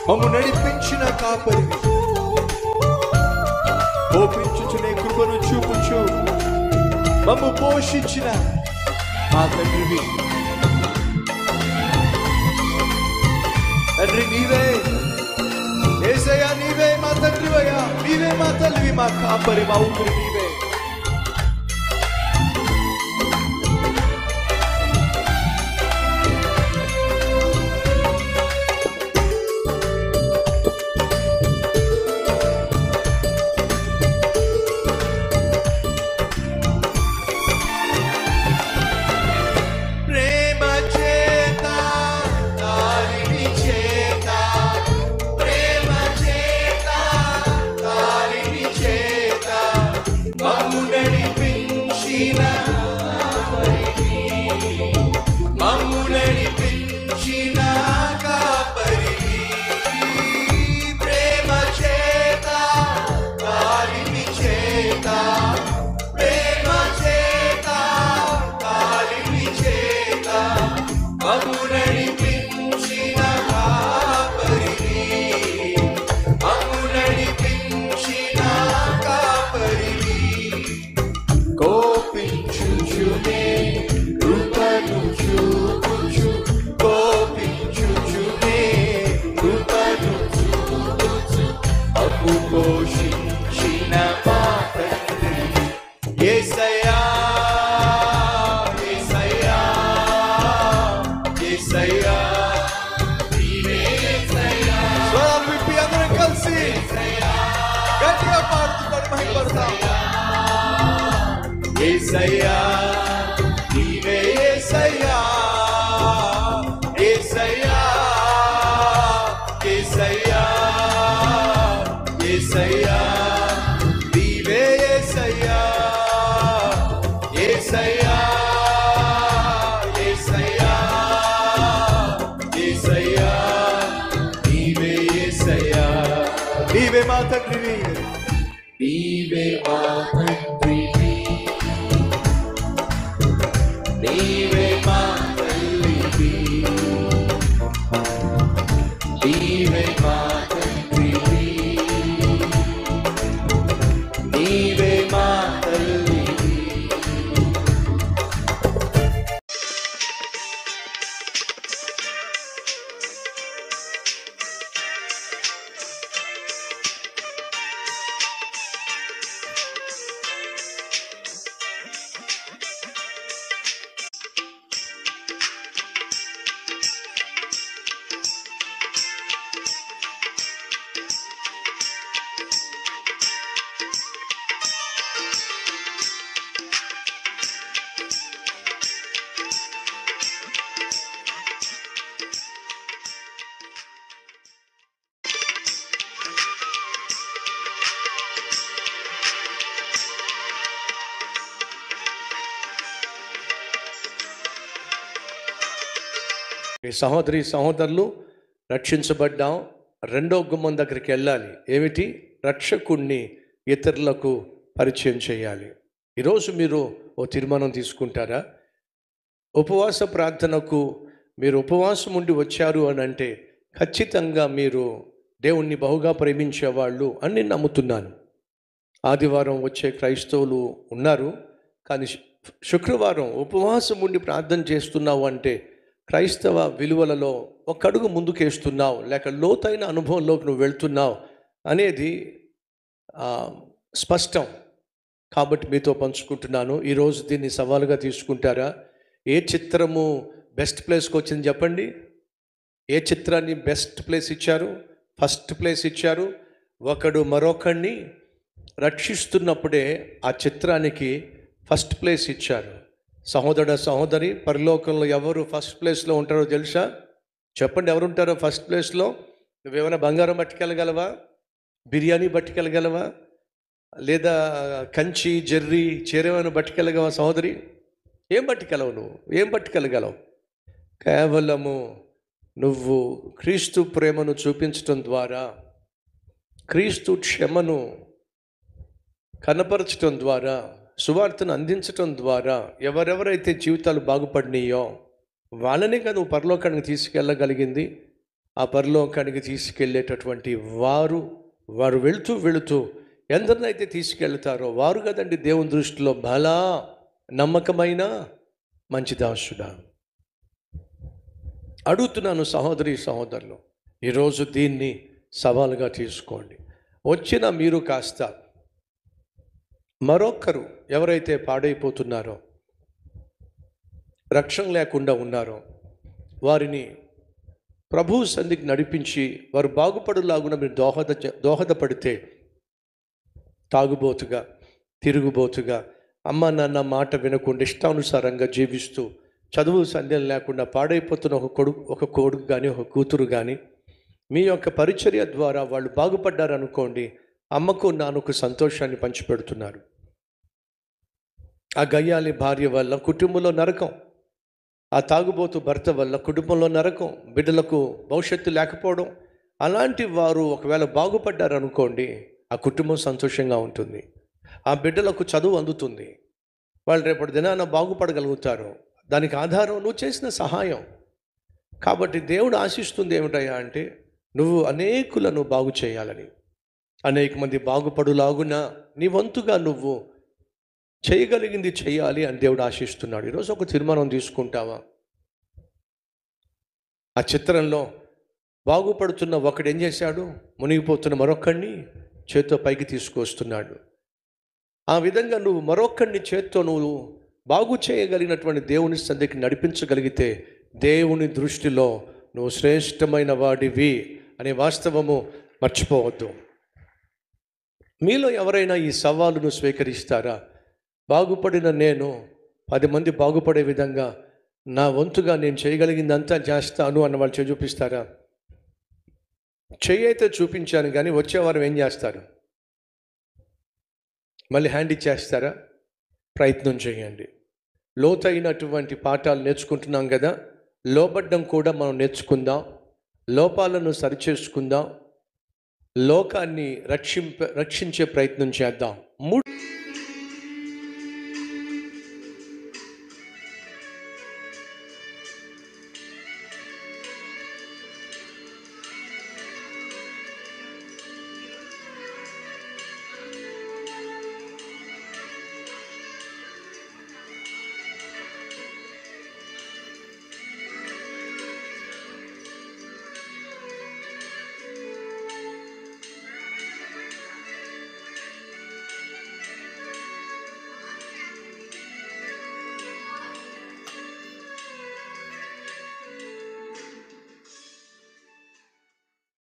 మమ్ము నడిపించిన కాపరివి, పోపించుచునే కృపను చూపుచు మమ్ము పోషించిన మా తండ్రివి. తండ్రి నీవే, యేసయ్యా నీవే మా తండ్రివయ్యా, నీవే మా తల్లివి, మా కాపరి, మా ఊపిరి నీవే. యేసయ్యా నీవే, యేసయ్యా యేసయ్యా యేసయ్యా యేసయ్యా నీవే, యేసయ్యా యేసయ్యా యేసయ్యా యేసయ్యా నీవే, యేసయ్యా నీవే మా తండ్రివి, నీవే మా తండ్రివి, నీవే మా తల్లివి, నీవే మా తండ్రివి, నీవే మా తల్లివి. సహోదరి సహోదరులు, రక్షించబడ్డాం. రెండో గుమ్మం దగ్గరికి వెళ్ళాలి. ఏమిటి? రక్షకుణ్ణి ఇతరులకు పరిచయం చేయాలి. ఈరోజు మీరు ఓ తీర్మానం తీసుకుంటారా? ఉపవాస ప్రార్థనకు మీరు ఉపవాసం ఉండి వచ్చారు అని అంటే ఖచ్చితంగా మీరు దేవుణ్ణి బహుగా ప్రేమించేవాళ్ళు అని నేను నమ్ముతున్నాను. ఆదివారం వచ్చే క్రైస్తవులు ఉన్నారు, కానీ శుక్రవారం ఉపవాసం ఉండి ప్రార్థన చేస్తున్నావు అంటే క్రైస్తవ విలువలలో ఒక అడుగు ముందుకేస్తున్నావు, లేక లోతైన అనుభవంలోకి నువ్వు వెళ్తున్నావు అనేది స్పష్టం. కాబట్టి మీతో పంచుకుంటున్నాను. ఈరోజు దీన్ని సవాలుగా తీసుకుంటారా? ఏ చిత్రము బెస్ట్ ప్లేస్కి వచ్చింది చెప్పండి. ఏ చిత్రాన్ని బెస్ట్ ప్లేస్ ఇచ్చారు? ఫస్ట్ ప్లేస్ ఇచ్చారు. ఒకడు మరొకడిని రక్షిస్తున్నప్పుడే ఆ చిత్రానికి ఫస్ట్ ప్లేస్ ఇచ్చారు. సహోదర సహోదరి, పరలోకంలో ఎవరు ఫస్ట్ ప్లేస్లో ఉంటారో తెలుసా? చెప్పండి, ఎవరుంటారో ఫస్ట్ ప్లేస్లో? నువ్వేమైనా బంగారం పట్టుకెళ్ళగలవా? బిర్యానీ పట్టుకెళ్ళగలవా? లేదా కంచి జర్రీ చీరేమైనా పట్టుకెళ్ళగలవా? సహోదరి, ఏం పట్టుకెళ్ళవు? నువ్వు ఏం పట్టుకెళ్ళగలవు? కేవలము నువ్వు క్రీస్తు ప్రేమను చూపించటం ద్వారా, క్రీస్తు క్షమను కనపరచటం ద్వారా, సువార్తను అందించటం ద్వారా ఎవరెవరైతే జీవితాలు బాగుపడినాయో వాళ్ళనే కదా నువ్వు పరలోకానికి తీసుకెళ్ళగలిగింది. ఆ పరలోకానికి తీసుకెళ్ళేటటువంటి వారు వారు వెళుతూ వెళుతూ ఎందరినైతే తీసుకెళ్తారో వారు కదండి దేవుని దృష్టిలో బలా నమ్మకమైన మంచి దాసుడా. అడుగుతున్నాను సహోదరి సహోదరులు, ఈరోజు దీన్ని సవాలుగా తీసుకోండి. వచ్చిన మీరు కాస్త మరొకరు ఎవరైతే పాడైపోతున్నారో, రక్షణ లేకుండా ఉన్నారో వారిని ప్రభువు సన్నిధికి నడిపించి వారు బాగుపడులాగున మీరు దోహదపడితే, తాగుబోతుగా తిరుగుబోతుగా అమ్మ నాన్న మాట వినకుండా ఇష్టానుసారంగా జీవిస్తూ చదువు సంధ్యలు లేకుండా పాడైపోతున్న ఒక కొడుకు కానీ ఒక కూతురు కానీ మీ యొక్క పరిచర్య ద్వారా వాళ్ళు బాగుపడ్డారనుకోండి, అమ్మకు నాన్నకు సంతోషాన్ని పంచిపెడుతున్నారు. ఆ గయ్యాలి భార్య వల్ల కుటుంబంలో నరకం, ఆ తాగుబోతు భర్త వల్ల కుటుంబంలో నరకం, బిడ్డలకు భవిష్యత్తు లేకపోవడం. అలాంటి వారు ఒకవేళ బాగుపడ్డారనుకోండి, ఆ కుటుంబం సంతోషంగా ఉంటుంది, ఆ బిడ్డలకు చదువు అందుతుంది, వాళ్ళు రేపటి దినాన బాగుపడగలుగుతారు. దానికి ఆధారం నువ్వు చేసిన సహాయం. కాబట్టి దేవుడు ఆశిస్తుంది ఏమిటయ్యా అంటే, నువ్వు అనేకులను బాగు చేయాలని, అనేక మంది బాగుపడులాగున నీ వంతుగా నువ్వు చేయగలిగింది చేయాలి అని దేవుడు ఆశిస్తున్నాడు. ఈరోజు ఒక తీర్మానం తీసుకుంటావా? ఆ చిత్రంలో బాగుపడుతున్న ఒకడు ఏం చేశాడు? మునిగిపోతున్న మరొకడిని చేత్తో పైకి తీసుకొస్తున్నాడు. ఆ విధంగా నువ్వు మరొకడిని చేత్తో నువ్వు బాగు చేయగలిగినటువంటి దేవుని సన్నిధికి నడిపించగలిగితే, దేవుని దృష్టిలో నువ్వు శ్రేష్టమైన వాడివి అనే వాస్తవము మర్చిపోవద్దు. మీలో ఎవరైనా ఈ సవాలును స్వీకరిస్తారా? బాగుపడిన నేను 10 మంది బాగుపడే విధంగా నా వంతుగా నేను చేయగలిగిందంతా చేస్తాను అన్న వాళ్ళు చూపిస్తారా? చెయ్యి అయితే చూపించాను, కానీ వచ్చేవారం ఏం చేస్తారు? మళ్ళీ హ్యాండ్ ఇచ్చేస్తారా? ప్రయత్నం చేయండి. లోతైనటువంటి పాఠాలు నేర్చుకుంటున్నాం కదా, లోబడ్డం కూడా మనం నేర్చుకుందాం, లోపాలను సరిచేసుకుందాం, లోకాన్ని రక్షించే ప్రయత్నం చేద్దాం.